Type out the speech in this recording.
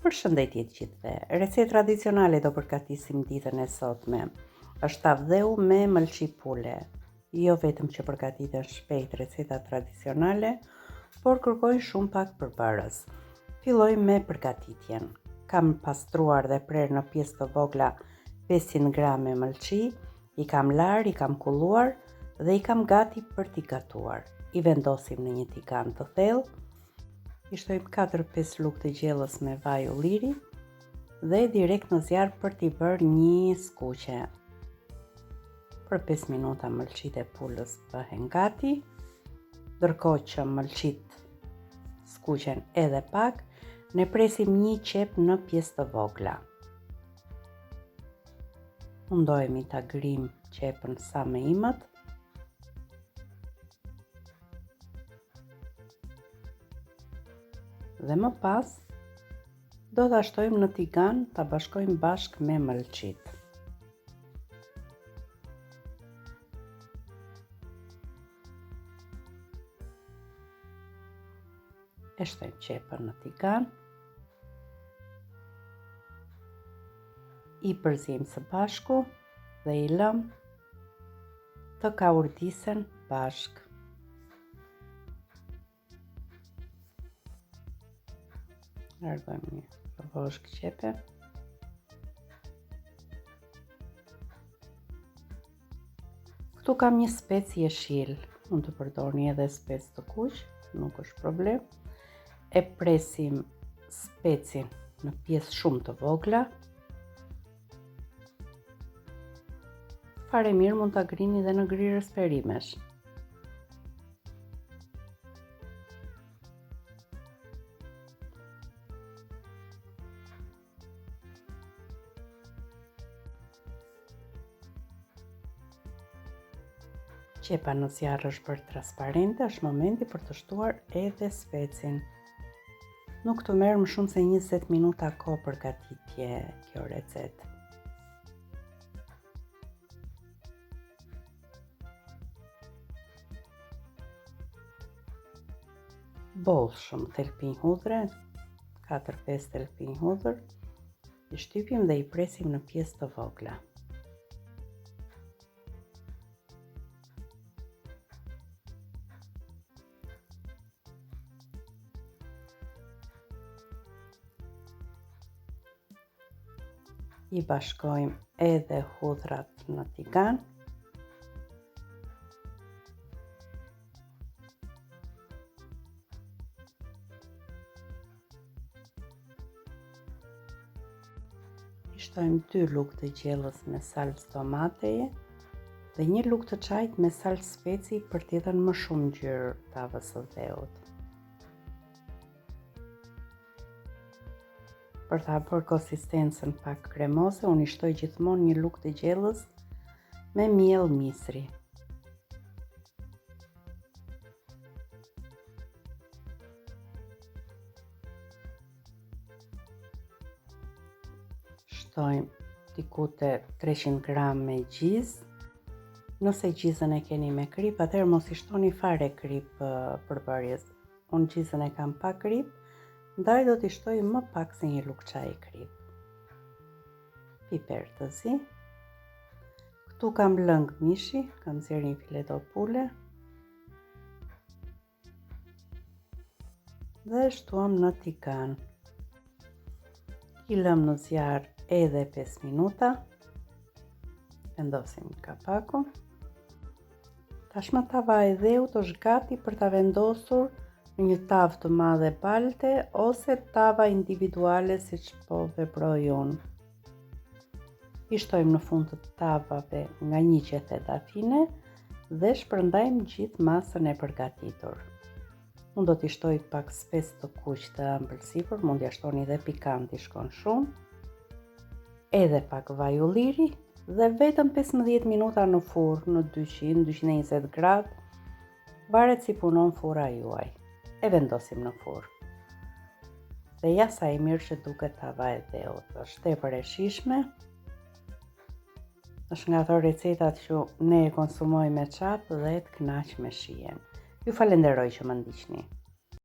Përshëndetje të gjithëve. Recetë tradicionale do përgatisim ditën e sotme. Është tavdheu me mëlçi pule. Jo vetëm që përgatiten shpejt receta tradicionale, por kërkojnë shumë pak përbërës. Fillojmë me përgatitjen. Kam pastruar dhe prerë në pjesë të vogla 500 grame mëlçi, i kam lar, i kam kulluar dhe i kam gati për t'i gatuar. I vendosim në një tigan të thellë. I shtojmë 4-5 lugë të gjellës me vaj ulliri dhe direkt në zjarr për t'i bërë një skuqe. Për 5 minuta mëlçit e pulës bëhen gati, ndërkohë që mëlçit skuqen edhe pak, ne presim një qep në pjesë të vogla. Mundohemi ta grim qepën sa më imët. Dhe më pas, do t'a shtojmë në tigan, t'a bashkojmë bashkë me mëlçit. E shtojmë qepën në tigan. I përzim së bashku dhe i lëm të kaurdisen bashkë. Largojmë një voshk qepe. Këtu kam një specë jeshil, mund të përdorni edhe specë të kuq, nuk është problem. E presim specin në pjesë shumë të vogla. Fare mirë mund ta grini dhe në grirës perimesh. Qepa në zjarr është bërë transparente, është momenti për të shtuar edhe specin. Nuk të merr më shumë se 20 minuta kohë për gatitje kjo recetë. Bollshëm thelpin hudhre, 4-5 thelpin hudhër, i shtypim dhe i presim në pjesë të vogla. I bashkojmë edhe hudhrat në tigan. I shtojmë 2 lugë të gjellës me salcë tomateje dhe 1 lugë të çajit me salcë speci për t'i dhënë më shumë ngjyrë tavës së dheut. Për ta bërë konsistencën pak kremoze, unë i shtoj gjithmonë 1 lugë të gjellës me miell misri. Shtojmë tikute 300 gram me gjizë. Nëse gjizën e keni me krip, atëherë mos i shtoni fare krip përbërjes. Unë gjizën e kam pa krip, ndaj do t'i shtoj më pak se 1 lugë çaji krip. Piper të zi. Këtu kam lëng mishi, kam nxjerrë një fileto pule. Dhe shtuam në tigan. I lëm në zjarr edhe 5 minuta. Vendosim kapakun. Tashmë tava e dheut është gati për ta vendosur në një tavë të madhe balte ose tava individuale siç po veproj unë. I shtojmë në fund të tavave nga 1 qetheta fine dhe shpërndajmë gjithë masën e përgatitur. Unë do t'i shtoj pak specë të kuq të ëmbël sipër, mund t'ia shtoni dhe pikant, i shkon shumë. Edhe pak vaj ulliri dhe vetëm 15 minuta në furrë në 200-220 gradë, varet si punon furra juaj. E vendosim në furrë. Dhe ja sa i mirë që duket tava e dheut, është tepër e shijshme. Është nga ato recetat që ne e konsumojmë me çapë dhe të kënaq me shijen. Ju falenderoj që më ndiqni.